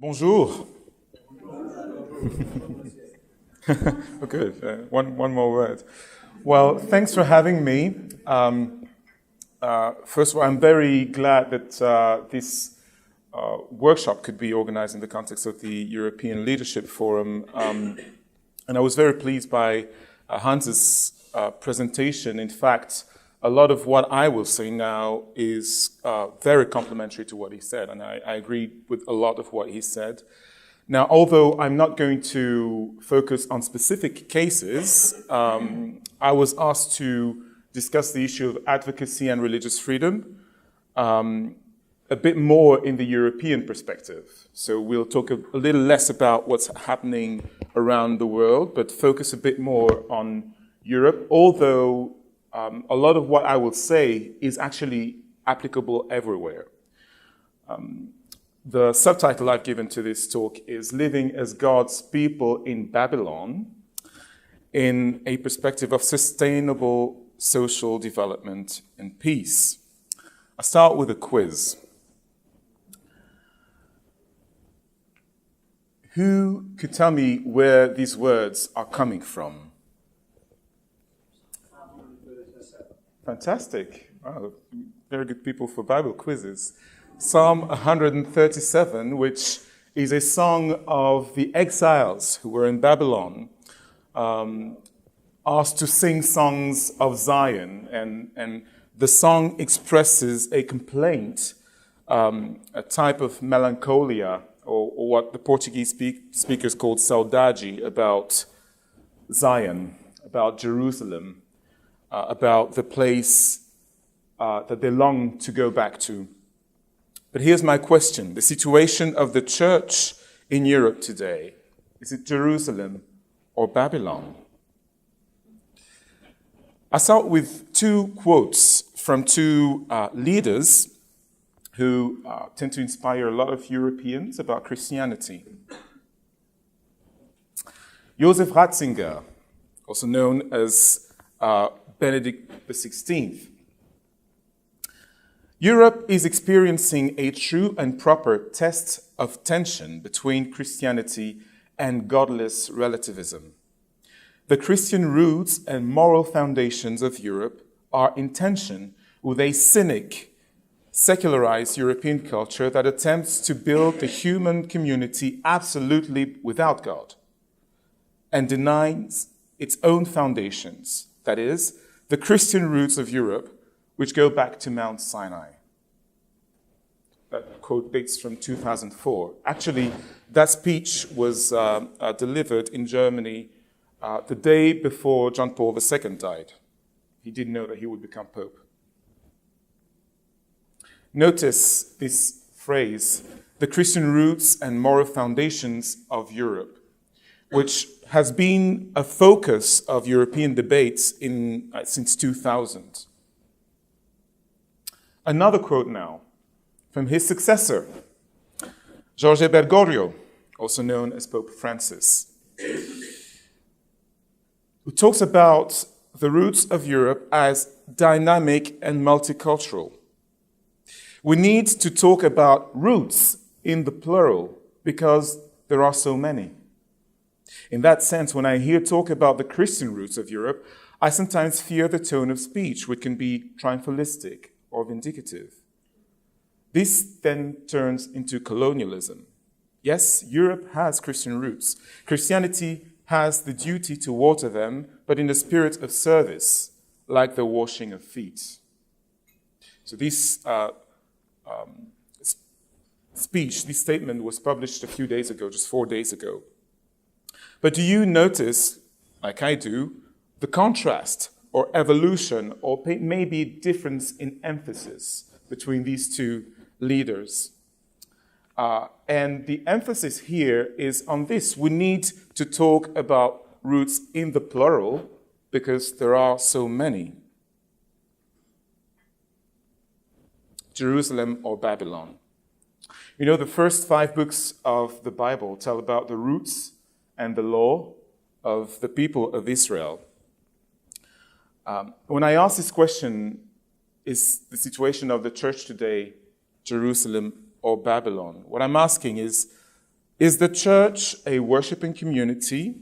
Bonjour. Okay, one more word. Well, thanks for having me. First of all, I'm very glad that this workshop could be organized in the context of the European Leadership Forum. And I was very pleased by Hans's presentation. In fact, a lot of what I will say now is very complementary to what he said, and I agree with a lot of what he said. Now, although I'm not going to focus on specific cases, I was asked to discuss the issue of advocacy and religious freedom a bit more in the European perspective. So we'll talk a little less about what's happening around the world, but focus a bit more on Europe, although a lot of what I will say is actually applicable everywhere. The subtitle I've given to this talk is Living as God's People in Babylon in a Perspective of Sustainable Social Development and Peace. I'll start with a quiz. Who could tell me where these words are coming from? Fantastic. Wow, very good people for Bible quizzes. Psalm 137, which is a song of the exiles who were in Babylon, asked to sing songs of Zion. And the song expresses a complaint, a type of melancholia, or what the Portuguese speakers called saudade, about Zion, about Jerusalem, about the place that they long to go back to. But here's my question. The situation of the church in Europe today, is it Jerusalem or Babylon? I start with two quotes from two leaders who tend to inspire a lot of Europeans about Christianity. Joseph Ratzinger, also known as Benedict XVI. Europe is experiencing a true and proper test of tension between Christianity and godless relativism. The Christian roots and moral foundations of Europe are in tension with a cynic, secularized European culture that attempts to build the human community absolutely without God and denies its own foundations, that is, the Christian roots of Europe, which go back to Mount Sinai. That quote dates from 2004. Actually, that speech was delivered in Germany the day before John Paul II died. He didn't know that he would become Pope. Notice this phrase, the Christian roots and moral foundations of Europe, which has been a focus of European debates since 2000. Another quote now from his successor, Jorge Bergoglio, also known as Pope Francis, who talks about the roots of Europe as dynamic and multicultural. We need to talk about roots in the plural because there are so many. In that sense, when I hear talk about the Christian roots of Europe, I sometimes fear the tone of speech, which can be triumphalistic or vindicative. This then turns into colonialism. Yes, Europe has Christian roots. Christianity has the duty to water them, but in the spirit of service, like the washing of feet. So this speech, this statement was published a few days ago, just 4 days ago. But do you notice, like I do, the contrast or evolution or maybe difference in emphasis between these two leaders? And the emphasis here is on this. We need to talk about roots in the plural because there are so many. Jerusalem or Babylon. You know, the first 5 books of the Bible tell about the roots and the law of the people of Israel. When I ask this question, is the situation of the church today Jerusalem or Babylon? What I'm asking is, Is the church a worshiping community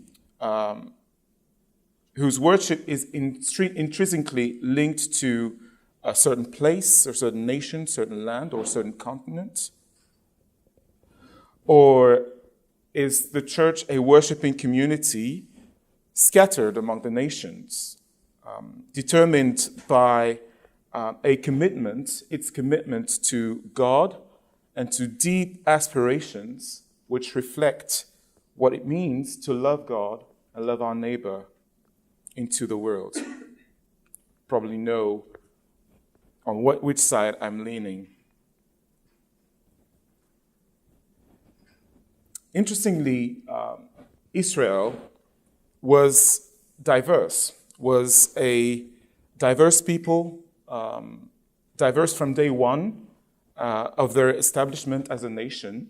whose worship is intrinsically linked to a certain place, or certain nation, certain land, or certain continent? Or is the church a worshiping community scattered among the nations, determined by its commitment to God and to deep aspirations which reflect what it means to love God and love our neighbor into the world? Probably know on which side I'm leaning. Interestingly, Israel was a diverse people, diverse from day one of their establishment as a nation.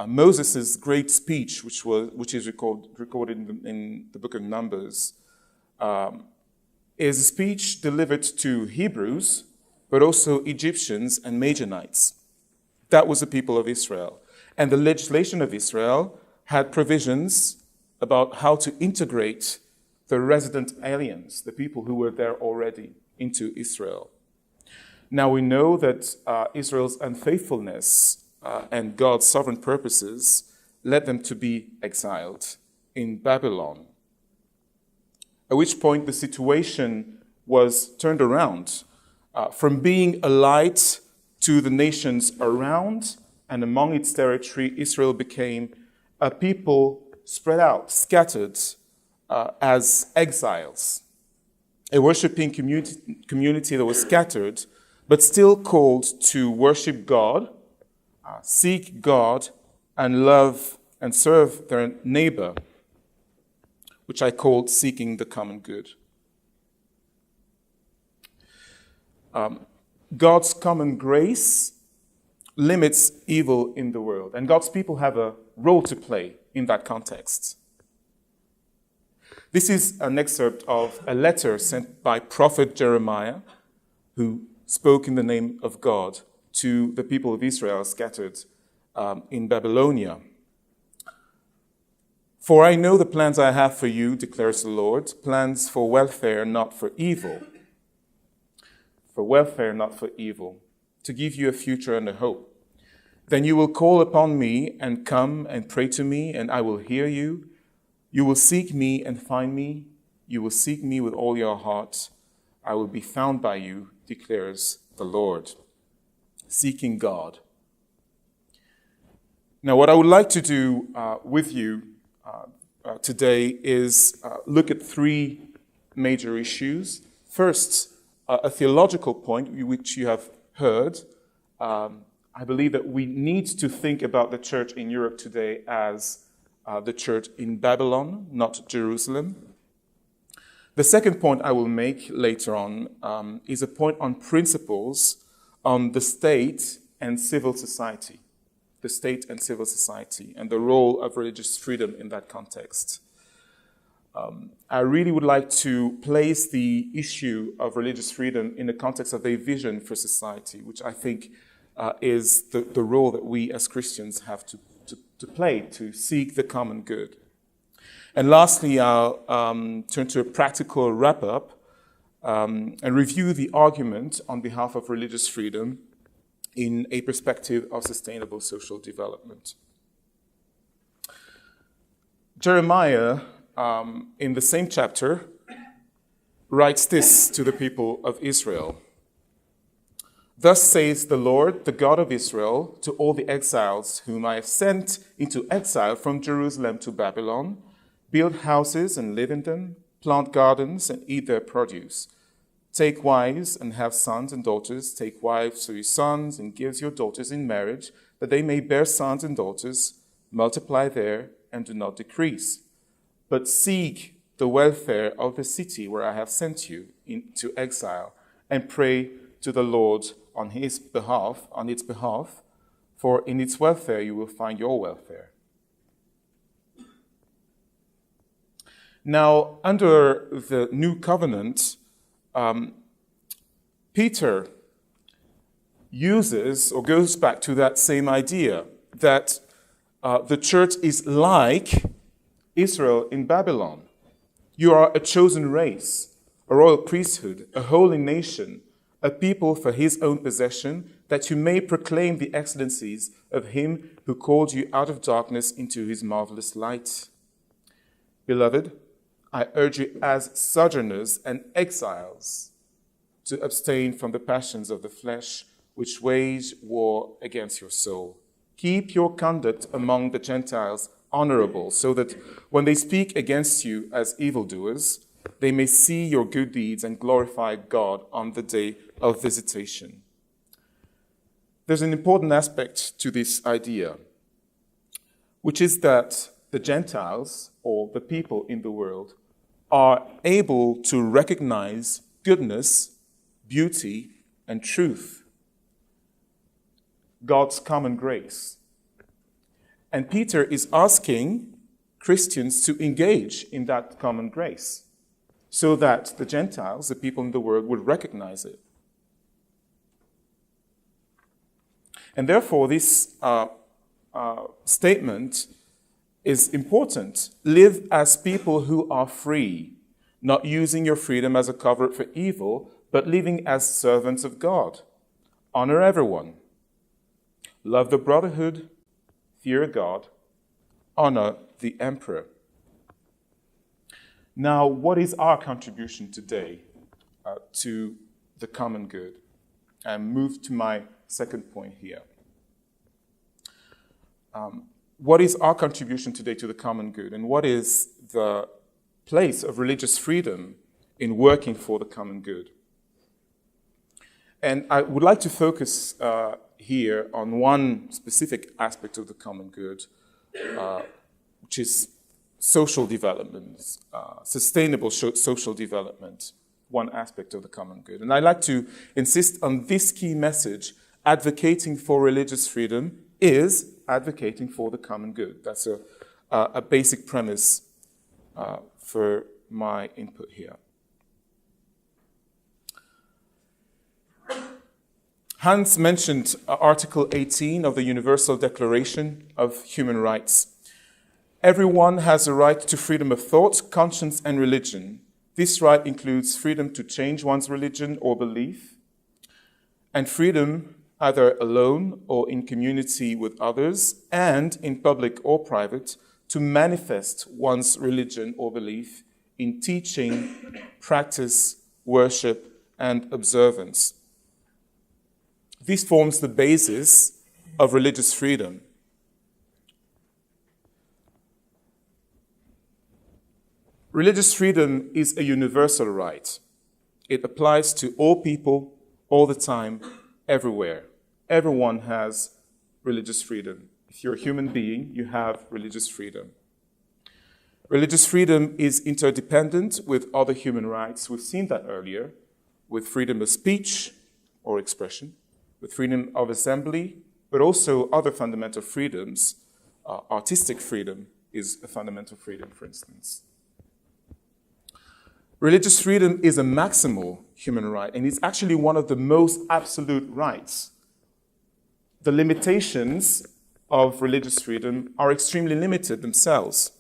Moses' great speech, which is recorded in the book of Numbers, is a speech delivered to Hebrews, but also Egyptians and Madianites. That was the people of Israel. And the legislation of Israel had provisions about how to integrate the resident aliens, the people who were there already, into Israel. Now we know that Israel's unfaithfulness and God's sovereign purposes led them to be exiled in Babylon, at which point the situation was turned around from being a light to the nations around and among its territory. Israel became a people spread out, scattered as exiles, a worshiping community that was scattered, but still called to worship God, seek God, and love and serve their neighbor, which I called seeking the common good. God's common grace limits evil in the world, and God's people have a role to play in that context. This is an excerpt of a letter sent by prophet Jeremiah, who spoke in the name of God to the people of Israel scattered in Babylonia. For I know the plans I have for you, declares the Lord, plans for welfare, not for evil. For welfare, not for evil, to give you a future and a hope. Then you will call upon me and come and pray to me, and I will hear you. You will seek me and find me. You will seek me with all your heart. I will be found by you, declares the Lord. Seeking God. Now, what I would like to do with you today is look at three major issues. First, a theological point which you have heard. I believe that we need to think about the church in Europe today as the church in Babylon, not Jerusalem. The second point I will make later on is a point on principles on the state and civil society. The state and civil society, and the role of religious freedom in that context. I really would like to place the issue of religious freedom in the context of a vision for society, which I think is the role that we as Christians have to play, to seek the common good. And lastly, I'll turn to a practical wrap-up and review the argument on behalf of religious freedom in a perspective of sustainable social development. Jeremiah, in the same chapter, writes this to the people of Israel. Thus says the Lord, the God of Israel, to all the exiles whom I have sent into exile from Jerusalem to Babylon, build houses and live in them, plant gardens and eat their produce. Take wives and have sons and daughters. Take wives to your sons and give your daughters in marriage, that they may bear sons and daughters. Multiply there and do not decrease. But seek the welfare of the city where I have sent you into exile, and pray to the Lord on its behalf, for in its welfare you will find your welfare. Now, under the new covenant, Peter uses or goes back to that same idea that the church is like Israel in Babylon. You are a chosen race, a royal priesthood, a holy nation, a people for his own possession, that you may proclaim the excellencies of him who called you out of darkness into his marvelous light. Beloved, I urge you as sojourners and exiles to abstain from the passions of the flesh, which wage war against your soul. Keep your conduct among the Gentiles honorable, so that when they speak against you as evildoers, they may see your good deeds and glorify God on the day of visitation. There's an important aspect to this idea, which is that the Gentiles, or the people in the world, are able to recognize goodness, beauty, and truth, God's common grace. And Peter is asking Christians to engage in that common grace so that the Gentiles, the people in the world, would recognize it. And therefore, this statement is important. Live as people who are free, not using your freedom as a cover for evil, but living as servants of God. Honor everyone. Love the brotherhood. Fear God. Honor the emperor. Now, what is our contribution today to the common good? And move to my second point here. What is our contribution today to the common good? And what is the place of religious freedom in working for the common good? And I would like to focus here on one specific aspect of the common good, which is social development, sustainable social development, one aspect of the common good. And I'd like to insist on this key message: advocating for religious freedom is advocating for the common good. That's a basic premise for my input here. Hans mentioned Article 18 of the Universal Declaration of Human Rights. Everyone has a right to freedom of thought, conscience, and religion. This right includes freedom to change one's religion or belief, and freedom either alone or in community with others, and in public or private, to manifest one's religion or belief in teaching, practice, worship, and observance. This forms the basis of religious freedom. Religious freedom is a universal right. It applies to all people, all the time, everywhere. Everyone has religious freedom. If you're a human being, you have religious freedom. Religious freedom is interdependent with other human rights. We've seen that earlier, with freedom of speech or expression, with freedom of assembly, but also other fundamental freedoms. Artistic freedom is a fundamental freedom, for instance. Religious freedom is a maximal human right, and it's actually one of the most absolute rights. The limitations of religious freedom are extremely limited themselves.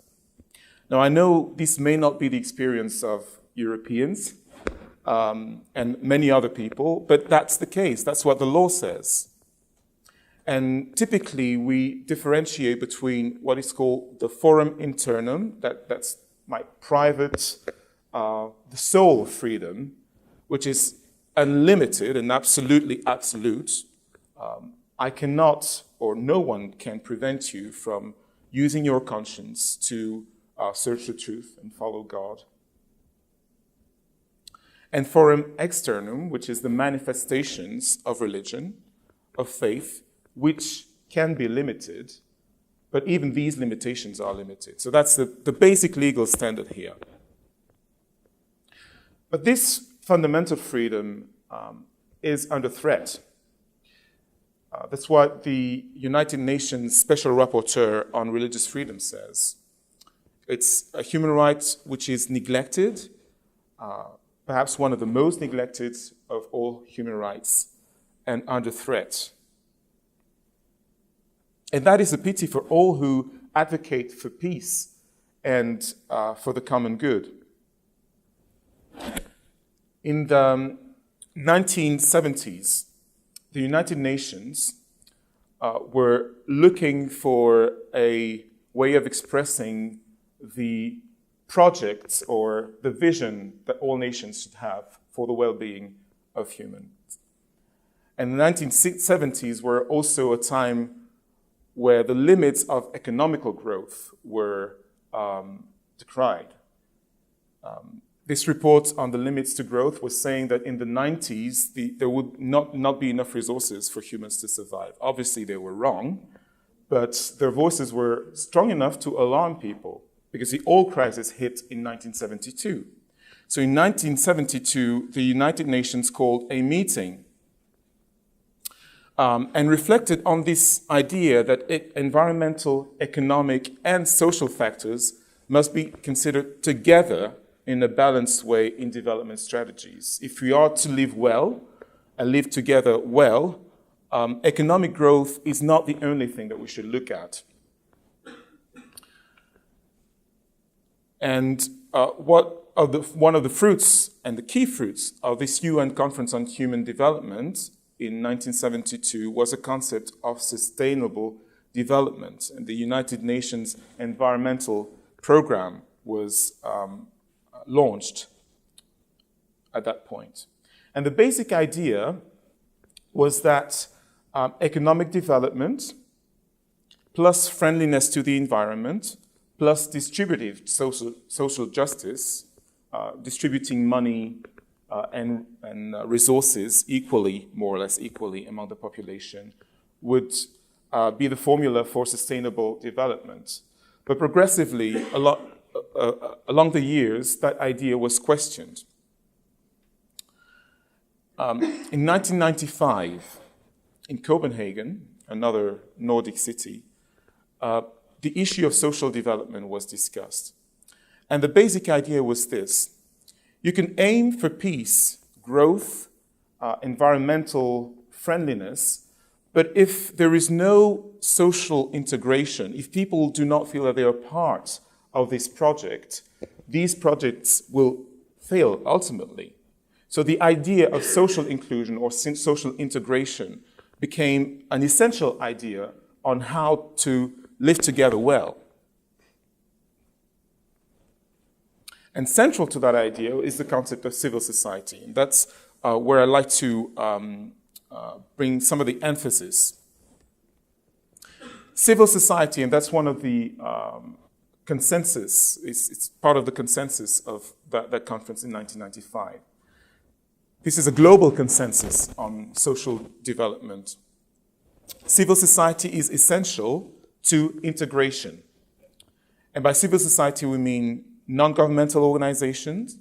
Now, I know this may not be the experience of Europeans and many other people, but that's the case. That's what the law says. And typically, we differentiate between what is called the forum internum, that's my private, the soul of freedom, which is unlimited and absolutely absolute. I cannot, or no one can prevent you from using your conscience to search the truth and follow God. And forum externum, which is the manifestations of religion, of faith, which can be limited, but even these limitations are limited. So that's the basic legal standard here. But this fundamental freedom is under threat. That's what the United Nations Special Rapporteur on Religious Freedom says. It's a human right which is neglected, perhaps one of the most neglected of all human rights, and under threat. And that is a pity for all who advocate for peace and for the common good. In the 1970s, the United Nations were looking for a way of expressing the projects or the vision that all nations should have for the well-being of humans. And the 1970s were also a time where the limits of economical growth were decried. This report on the limits to growth was saying that in the 90s, there would not be enough resources for humans to survive. Obviously, they were wrong, but their voices were strong enough to alarm people because the oil crisis hit in 1972. So in 1972, the United Nations called a meeting and reflected on this idea that environmental, economic, and social factors must be considered together in a balanced way in development strategies. If we are to live well and live together well, economic growth is not the only thing that we should look at. And one of the fruits and the key fruits of this UN Conference on Human Development in 1972 was a concept of sustainable development. And the United Nations Environmental Program was launched at that point. And the basic idea was that economic development plus friendliness to the environment plus distributive social justice, distributing money and resources equally, more or less equally among the population, would be the formula for sustainable development. But progressively, along the years, that idea was questioned. In 1995, in Copenhagen, another Nordic city, the issue of social development was discussed. And the basic idea was this: you can aim for peace, growth, environmental friendliness, but if there is no social integration, if people do not feel that they are part of this project, these projects will fail ultimately. So the idea of social inclusion or social integration became an essential idea on how to live together well. And central to that idea is the concept of civil society. And that's where I'd like to bring some of the emphasis. Civil society, and that's one of the consensus, it's part of the consensus of that conference in 1995. This is a global consensus on social development. Civil society is essential to integration. And by civil society, we mean non-governmental organizations,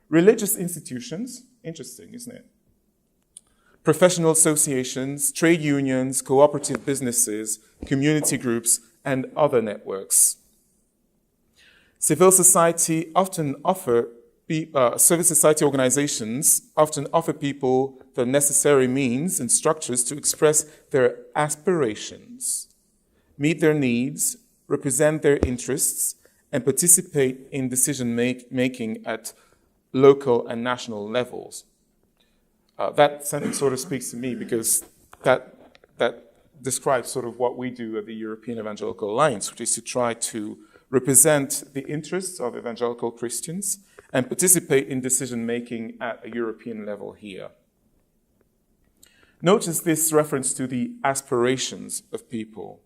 religious institutions, interesting, isn't it? Professional associations, trade unions, cooperative businesses, community groups, and other networks. Civil society organizations often offer people the necessary means and structures to express their aspirations, meet their needs, represent their interests, and participate in decision-making at local and national levels. That sentence sort of speaks to me because that describes sort of what we do at the European Evangelical Alliance, which is to try to represent the interests of evangelical Christians and participate in decision-making at a European level here. Notice this reference to the aspirations of people,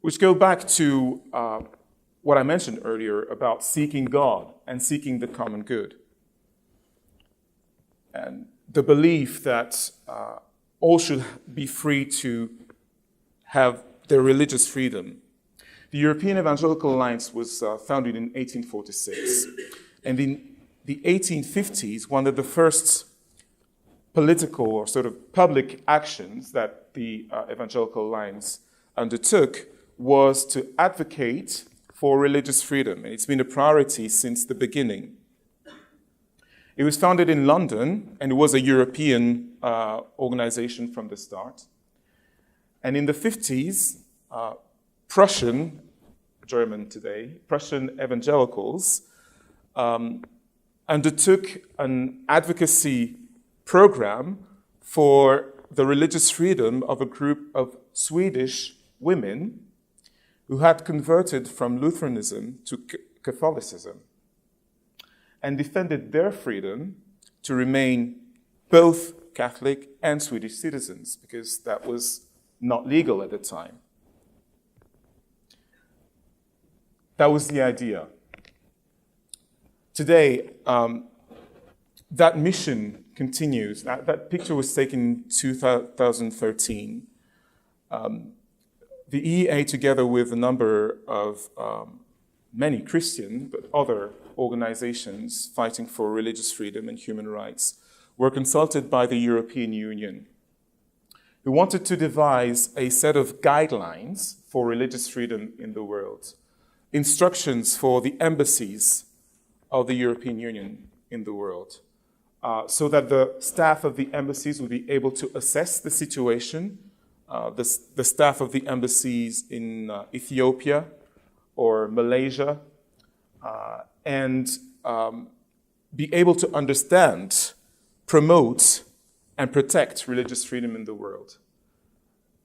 which go back to what I mentioned earlier about seeking God and seeking the common good. And the belief that all should be free to have their religious freedom. The European Evangelical Alliance was founded in 1846. And in the 1850s, one of the first political or sort of public actions that the Evangelical Alliance undertook was to advocate for religious freedom. And it's been a priority since the beginning. It was founded in London, and it was a European organization from the start. And in the 50s, Prussian, German today, Prussian evangelicals undertook an advocacy program for the religious freedom of a group of Swedish women who had converted from Lutheranism to Catholicism and defended their freedom to remain both Catholic and Swedish citizens, because that was not legal at the time. That was the idea. Today, that mission continues. That picture was taken in 2013. The EEA, together with a number of many Christian, but other organizations fighting for religious freedom and human rights, were consulted by the European Union, who wanted to devise a set of guidelines for religious freedom in the world, instructions for the embassies of the European Union in the world, so that the staff of the embassies would be able to assess the situation, the staff of the embassies in Ethiopia or Malaysia, and be able to understand, promote, and protect religious freedom in the world.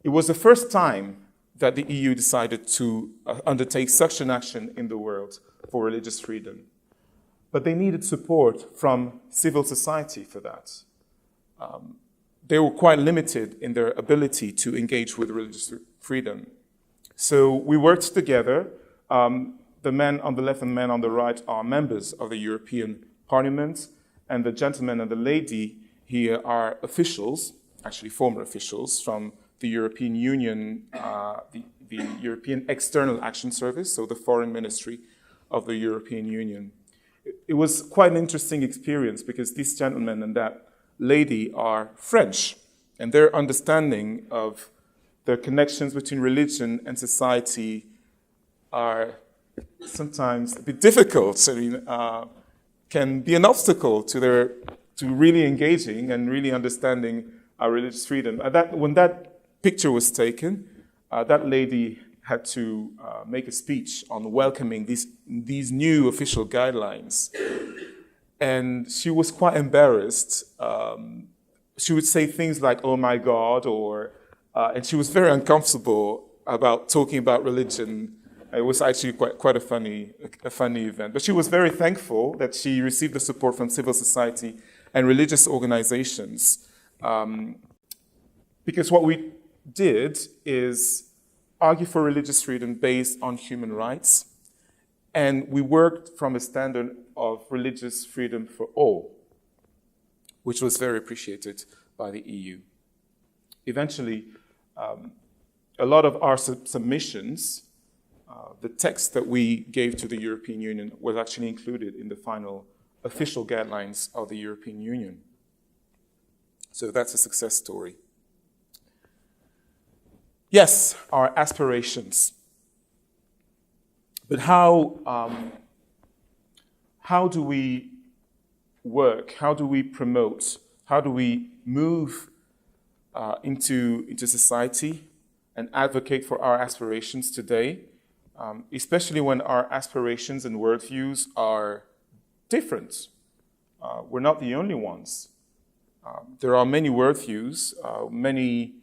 It was the first time that the EU decided to undertake such an action in the world for religious freedom. But they needed support from civil society for that. They were quite limited in their ability to engage with religious freedom. So we worked together. The men on the left and the men on the right are members of the European Parliament, and the gentleman and the lady here are officials, actually former officials, from the European Union, the European External Action Service, so the Foreign Ministry of the European Union. It was quite an interesting experience because this gentleman and that lady are French, and their understanding of the connections between religion and society are sometimes a bit difficult. I mean, can be an obstacle to really engaging and really understanding our religious freedom. When that picture was taken, that lady had to make a speech on welcoming these new official guidelines. And she was quite embarrassed. She would say things like, "Oh my God," and she was very uncomfortable about talking about religion. It was actually quite a funny event. But she was very thankful that she received the support from civil society and religious organizations. Because what we did is argue for religious freedom based on human rights. And we worked from a standard of religious freedom for all, which was very appreciated by the EU. Eventually, a lot of our submissions, the text that we gave to the European Union was actually included in the final official guidelines of the European Union. So that's a success story. Yes, our aspirations. But how do we work? How do we promote? How do we move into society and advocate for our aspirations today, especially when our aspirations and worldviews are different? We're not the only ones. There are many worldviews, many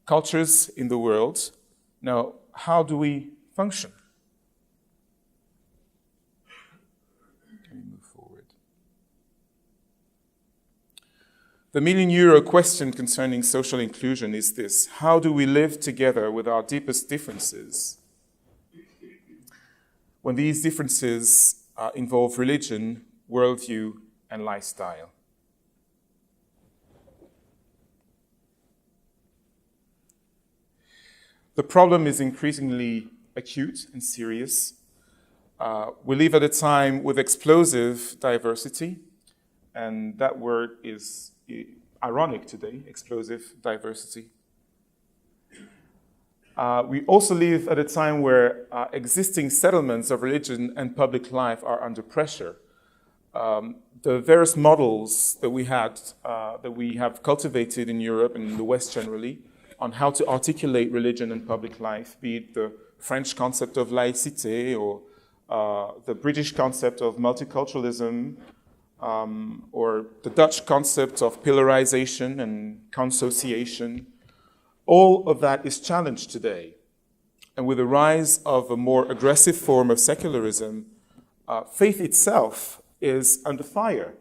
cultures in the world. Now, how do we function? Can we move forward? The million-euro question concerning social inclusion is this: how do we live together with our deepest differences when these differences involve religion, worldview, and lifestyle? The problem is increasingly acute and serious. We live at a time with explosive diversity, and that word is ironic today, explosive diversity. We also live at a time where existing settlements of religion and public life are under pressure. The various models that we have cultivated in Europe and in the West generally, on how to articulate religion in public life, be it the French concept of laïcité or the British concept of multiculturalism, or the Dutch concept of pillarization and consociation. All of that is challenged today. And with the rise of a more aggressive form of secularism, faith itself is under fire.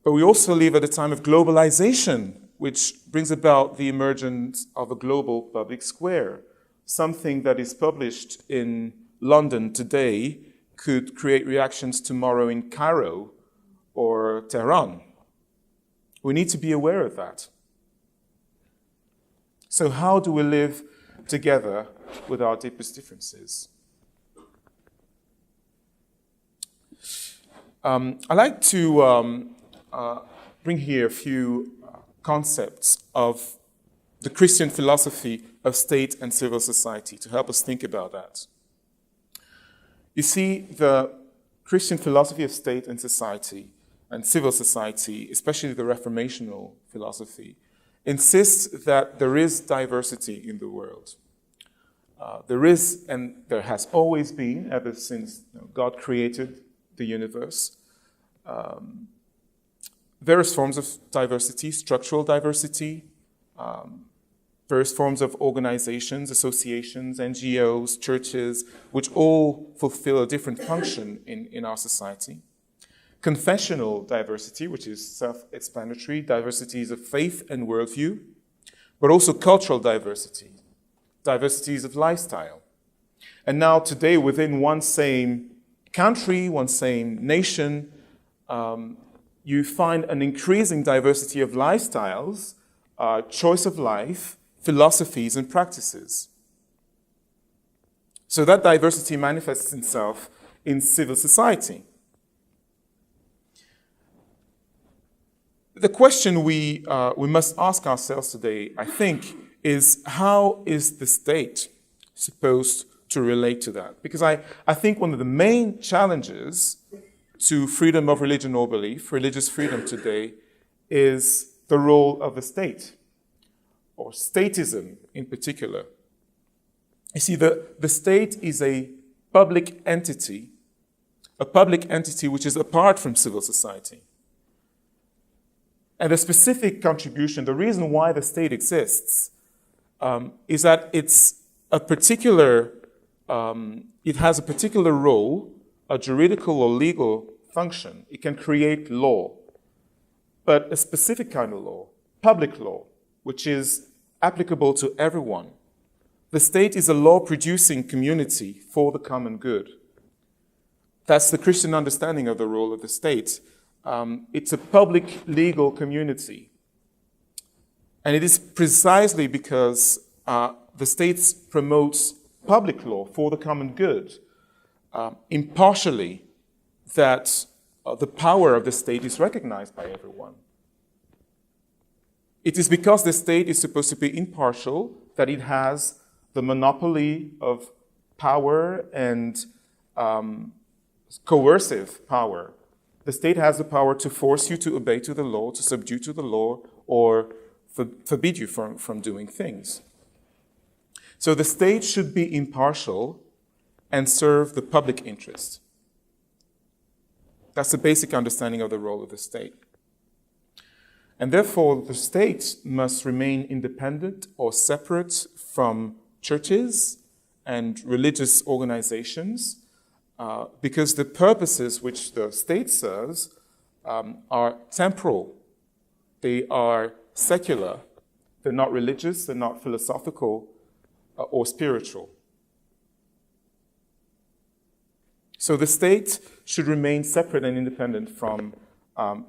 But we also live at a time of globalization, which brings about the emergence of a global public square. Something that is published in London today could create reactions tomorrow in Cairo or Tehran. We need to be aware of that. So how do we live together with our deepest differences? I'd like to bring here a few concepts of the Christian philosophy of state and civil society to help us think about that. You see, the Christian philosophy of state and society and civil society, especially the Reformational philosophy, insists that there is diversity in the world. There is, and there has always been, ever since God created the universe, various forms of diversity, structural diversity, various forms of organizations, associations, NGOs, churches, which all fulfill a different function in our society. Confessional diversity, which is self-explanatory, diversities of faith and worldview, but also cultural diversity, diversities of lifestyle. And now today, within one same country, one same nation, you find an increasing diversity of lifestyles, choice of life, philosophies, and practices. So that diversity manifests itself in civil society. The question we must ask ourselves today, I think, is how is the state supposed to relate to that? Because I think one of the main challenges to freedom of religion or belief, religious freedom today, is the role of the state, or statism in particular. You see, the state is a public entity which is apart from civil society. And the specific contribution, the reason why the state exists, is that it has a particular role, a juridical or legal function. It can create law, but a specific kind of law, public law, which is applicable to everyone. The state is a law-producing community for the common good. That's the Christian understanding of the role of the state. It's a public legal community. And it is precisely because the state promotes public law for the common good, impartially, that the power of the state is recognized by everyone. It is because the state is supposed to be impartial that it has the monopoly of power and coercive power. The state has the power to force you to obey to the law, to subdue to the law, or forbid you from doing things. So the state should be impartial and serve the public interest. That's the basic understanding of the role of the state. And therefore, the state must remain independent or separate from churches and religious organizations, because the purposes which the state serves are temporal. They are secular. They're not religious, they're not philosophical or spiritual. So the state should remain separate and independent from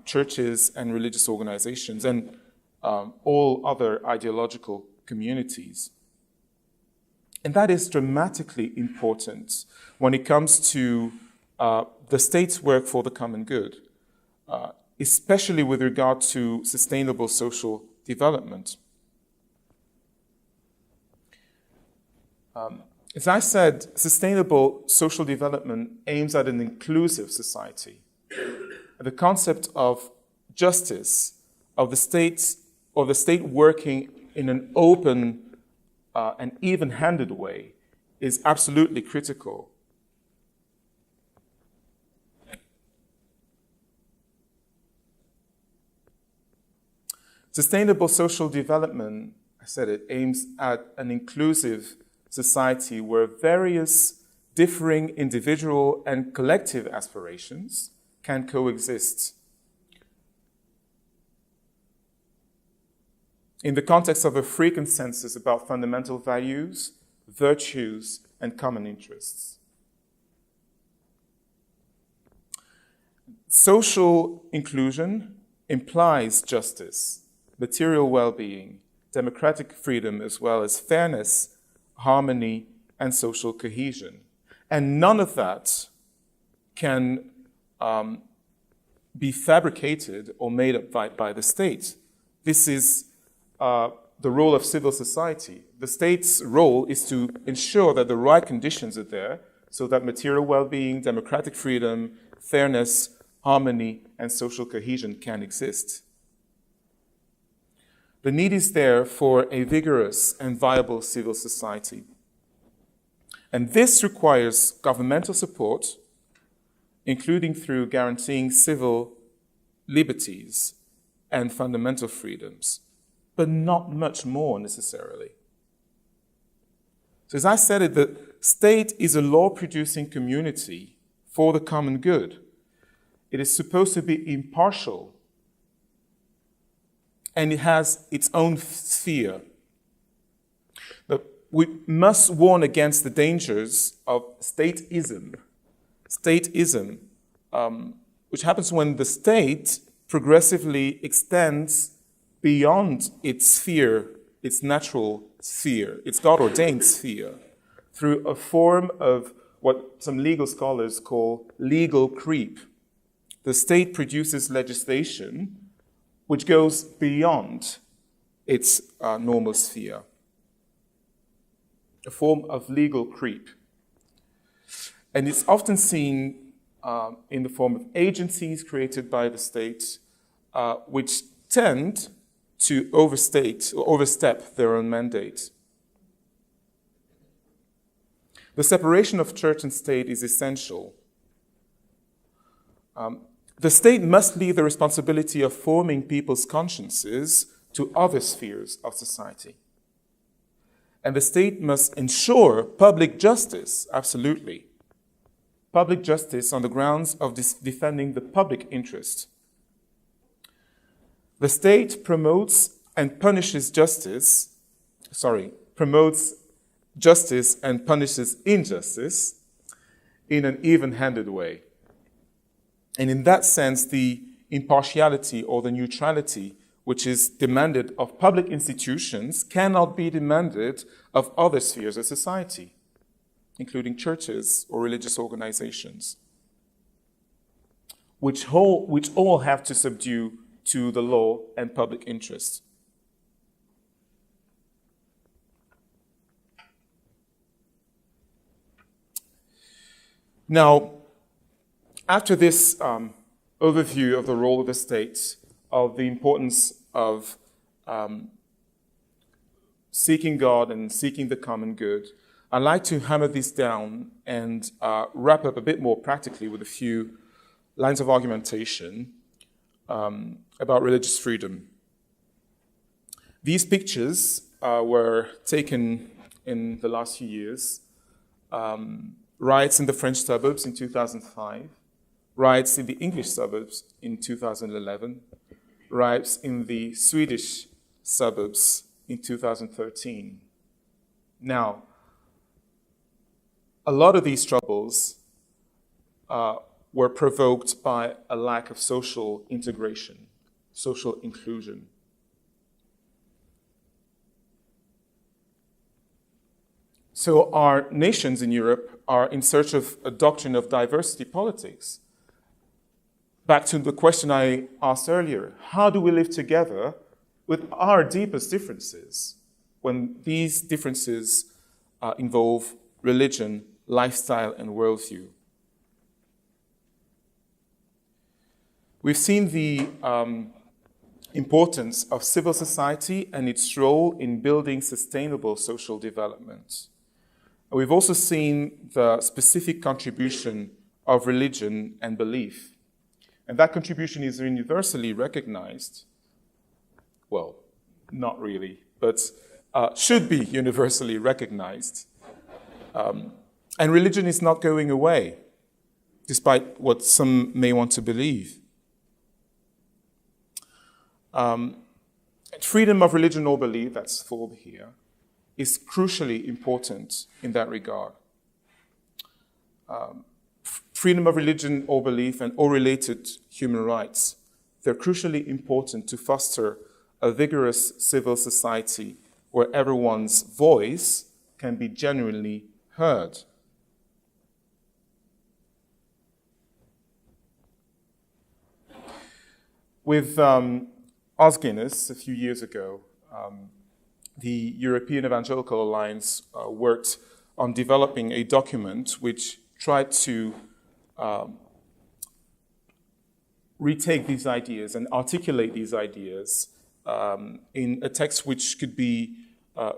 churches and religious organizations and all other ideological communities. And that is dramatically important when it comes to the state's work for the common good, especially with regard to sustainable social development. As I said, sustainable social development aims at an inclusive society. The concept of justice, of the state or the state working in an open and even-handed way is absolutely critical. Sustainable social development, I said it, aims at an inclusive society where various differing individual and collective aspirations can coexist. In the context of a free consensus about fundamental values, virtues, and common interests. Social inclusion implies justice, material well-being, democratic freedom, as well as fairness, harmony, and social cohesion. And none of that can be fabricated or made up by the state. This is the role of civil society. The state's role is to ensure that the right conditions are there so that material well-being, democratic freedom, fairness, harmony, and social cohesion can exist. The need is there for a vigorous and viable civil society. And this requires governmental support, including through guaranteeing civil liberties and fundamental freedoms, but not much more necessarily. So as I said it, the state is a law-producing community for the common good. It is supposed to be impartial, and it has its own sphere. But we must warn against the dangers of stateism. Stateism, which happens when the state progressively extends beyond its sphere, its natural sphere, its God-ordained sphere, through a form of what some legal scholars call legal creep. The state produces legislation which goes beyond its normal sphere, a form of legal creep. And it's often seen in the form of agencies created by the state, which tend to overstate or overstep their own mandate. The separation of church and state is essential. The state must leave the responsibility of forming people's consciences to other spheres of society. And the state must ensure public justice, absolutely. Public justice on the grounds of defending the public interest. The state promotes justice and punishes injustice in an even-handed way. And in that sense, the impartiality or the neutrality which is demanded of public institutions cannot be demanded of other spheres of society, including churches or religious organizations, which all have to subdue to the law and public interest. Now, after this overview of the role of the state, of the importance of seeking God and seeking the common good, I'd like to hammer this down and wrap up a bit more practically with a few lines of argumentation about religious freedom. These pictures were taken in the last few years. Riots in the French suburbs in 2005, riots in the English suburbs in 2011, riots in the Swedish suburbs in 2013. Now, a lot of these troubles were provoked by a lack of social integration, social inclusion. So our nations in Europe are in search of a doctrine of diversity politics. Back to the question I asked earlier, how do we live together with our deepest differences when these differences involve religion, lifestyle, and worldview? We've seen the importance of civil society and its role in building sustainable social development. We've also seen the specific contribution of religion and belief. And that contribution is universally recognized. Well, not really, but should be universally recognized. And religion is not going away, despite what some may want to believe. Freedom of religion or belief, that's full here, is crucially important in that regard. Freedom of religion or belief and all related human rights, they're crucially important to foster a vigorous civil society where everyone's voice can be genuinely heard. With Os Guinness a few years ago, the European Evangelical Alliance worked on developing a document which tried to retake these ideas and articulate these ideas in a text which could be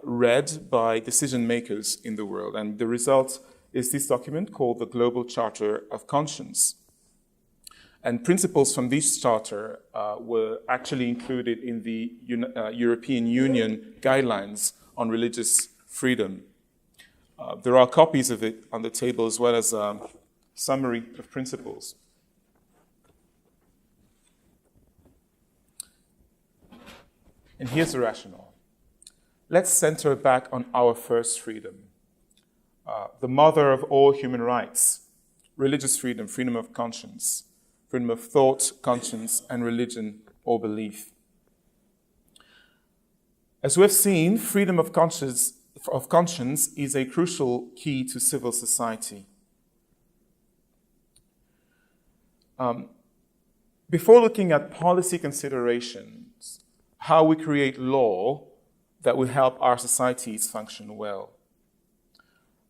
read by decision makers in the world. And the result is this document called the Global Charter of Conscience. And principles from this charter were actually included in the European Union guidelines on religious freedom. There are copies of it on the table as well as a summary of principles. And here's the rationale. Let's center back on our first freedom, the mother of all human rights, religious freedom, freedom of conscience, freedom of thought, conscience, and religion or belief. As we have seen, freedom of conscience is a crucial key to civil society. Before looking at policy considerations, how we create law that will help our societies function well.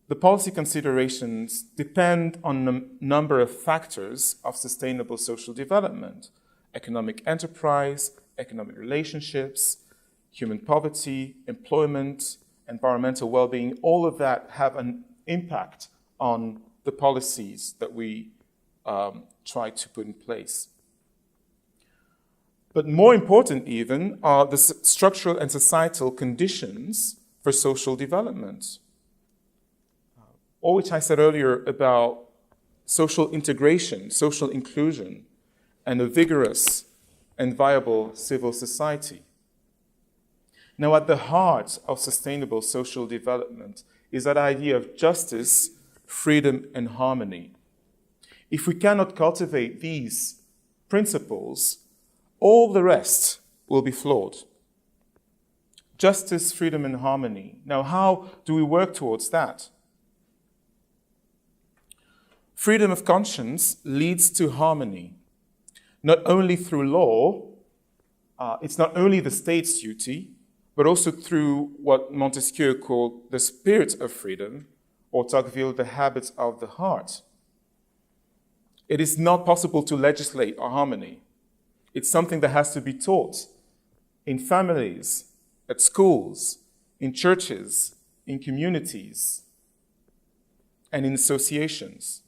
The policy considerations depend on a number of factors of sustainable social development: economic enterprise, economic relationships, human poverty, employment, environmental well-being. All of that have an impact on the policies that we try to put in place. But more important even are the structural and societal conditions for social development. All which I said earlier about social integration, social inclusion, and a vigorous and viable civil society. Now, at the heart of sustainable social development is that idea of justice, freedom, and harmony. If we cannot cultivate these principles, all the rest will be flawed. Justice, freedom, and harmony. Now, how do we work towards that? Freedom of conscience leads to harmony, not only through law, it's not only the state's duty, but also through what Montesquieu called the spirit of freedom, or Tocqueville, the habits of the heart. It is not possible to legislate harmony. It's something that has to be taught in families, at schools, in churches, in communities, and in associations.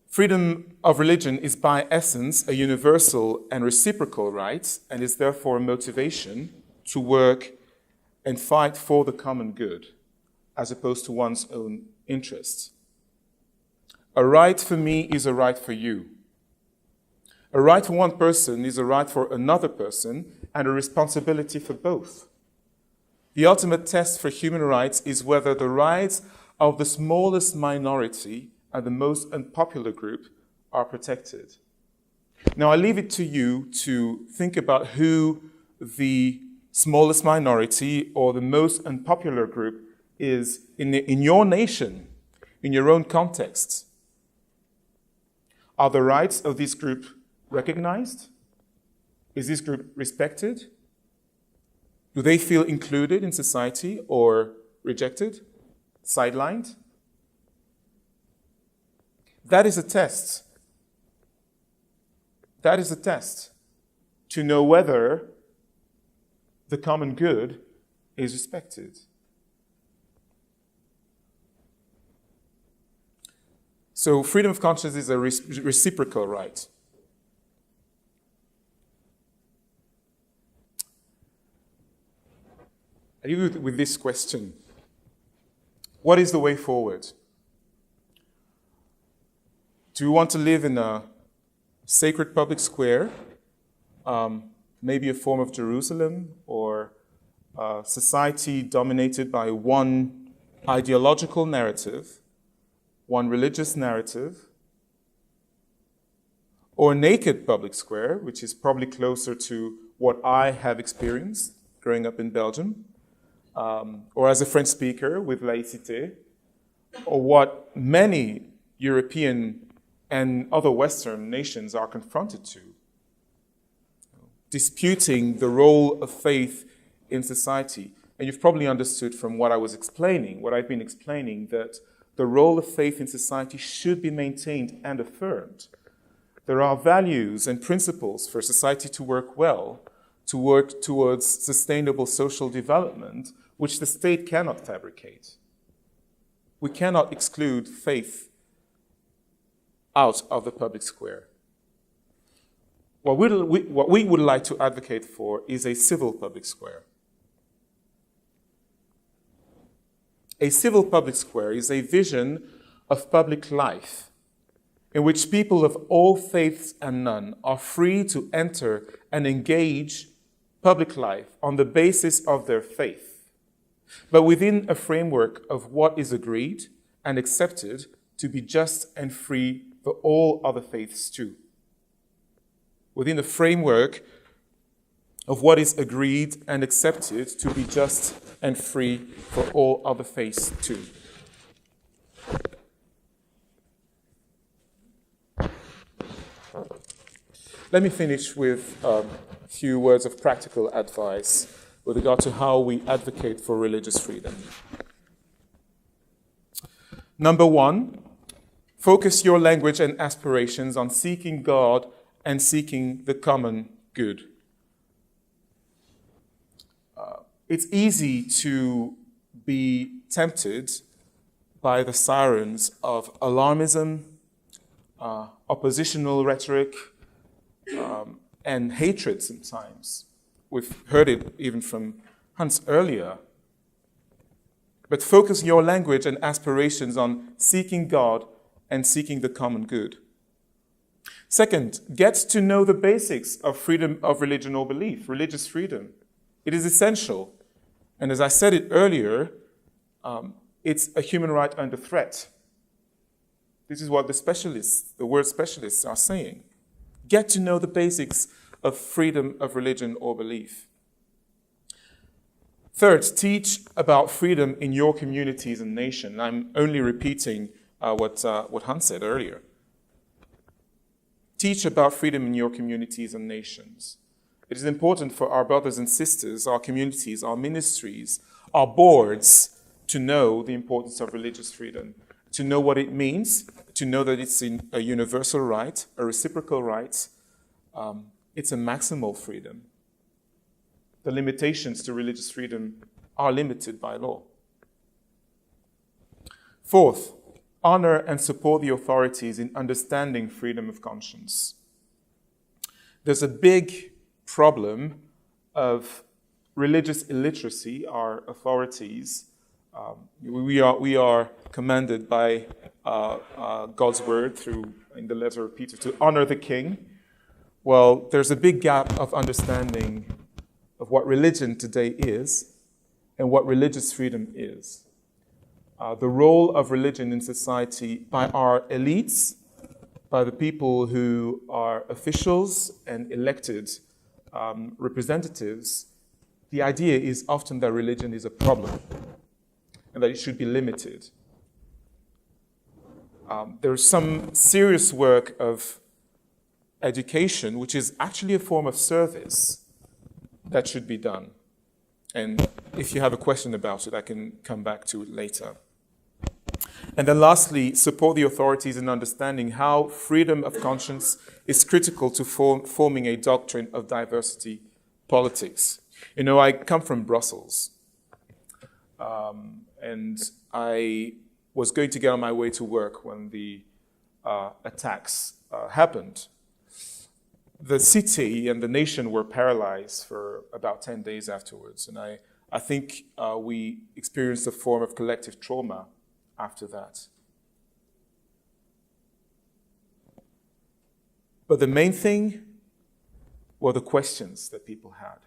Freedom of religion is by essence a universal and reciprocal right, and is therefore a motivation to work and fight for the common good, as opposed to one's own interests. A right for me is a right for you. A right for one person is a right for another person, and a responsibility for both. The ultimate test for human rights is whether the rights of the smallest minority and the most unpopular group are protected. Now, I leave it to you to think about who the smallest minority or the most unpopular group is in your nation, in your own context. Are the rights of this group recognized? Is this group respected? Do they feel included in society or rejected, sidelined? That is a test That is a test to know whether the common good is respected. So freedom of conscience is a reciprocal right. I leave you with this question. What is the way forward? Do we want to live in a sacred public square, maybe a form of Jerusalem, or a society dominated by one ideological narrative, one religious narrative, or a naked public square, which is probably closer to what I have experienced growing up in Belgium, or as a French speaker with laïcité, or what many European and other Western nations are confronted to, disputing the role of faith in society. And you've probably understood from what I've been explaining, that the role of faith in society should be maintained and affirmed. There are values and principles for society to work well, to work towards sustainable social development, which the state cannot fabricate. We cannot exclude faith out of the public square. What we would like to advocate for is a civil public square. A civil public square is a vision of public life in which people of all faiths and none are free to enter and engage public life on the basis of their faith, but within a framework of what is agreed and accepted to be just and free for all other faiths too. Within the framework of what is agreed and accepted to be just and free for all other faiths too. Let me finish with a few words of practical advice with regard to how we advocate for religious freedom. Number one, focus your language and aspirations on seeking God and seeking the common good. It's easy to be tempted by the sirens of alarmism, oppositional rhetoric, and hatred sometimes. We've heard it even from Hans earlier. But focus your language and aspirations on seeking God and seeking the common good. Second, get to know the basics of freedom of religion or belief, religious freedom. It is essential. And as I said it earlier, it's a human right under threat. This is what the word specialists are saying. Get to know the basics of freedom of religion or belief. Third, teach about freedom in your communities and nation. I'm only repeating what Hans said earlier. Teach about freedom in your communities and nations. It is important for our brothers and sisters, our communities, our ministries, our boards to know the importance of religious freedom, to know what it means, to know that it's a universal right, a reciprocal right. It's a maximal freedom. The limitations to religious freedom are limited by law. Fourth, honor and support the authorities in understanding freedom of conscience. There's a big problem of religious illiteracy. Our authorities, we are commanded by God's word in the letter of Peter to honor the king. Well, there's a big gap of understanding of what religion today is and what religious freedom is. The role of religion in society by our elites, by the people who are officials and elected representatives, the idea is often that religion is a problem and that it should be limited. There's some serious work of education, which is actually a form of service, that should be done. And if you have a question about it, I can come back to it later. And then lastly, support the authorities in understanding how freedom of conscience is critical to forming a doctrine of diversity politics. You know, I come from Brussels, and I was going to get on my way to work when the attacks happened. The city and the nation were paralyzed for about 10 days afterwards, and I think we experienced a form of collective trauma after that. But the main thing were the questions that people had.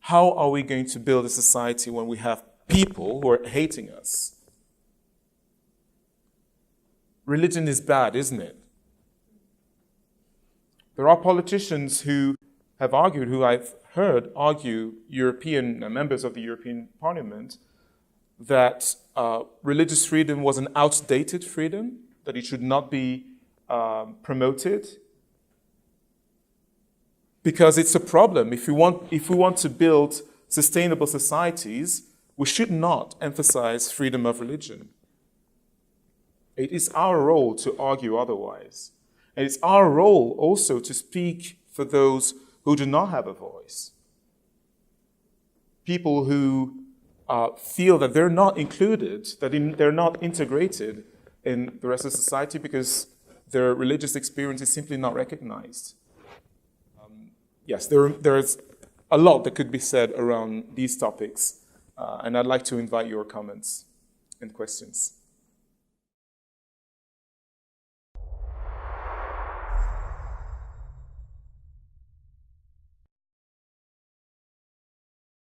How are we going to build a society when we have people who are hating us? Religion is bad, isn't it? There are politicians who have argued, who I've heard argue, members of the European Parliament, that religious freedom was an outdated freedom, that it should not be promoted, because it's a problem. If we want to build sustainable societies, we should not emphasize freedom of religion. It is our role to argue otherwise. And it's our role also to speak for those who do not have a voice. People who feel that they're not included, that they're not integrated in the rest of society because their religious experience is simply not recognized. Yes, there is a lot that could be said around these topics, and I'd like to invite your comments and questions.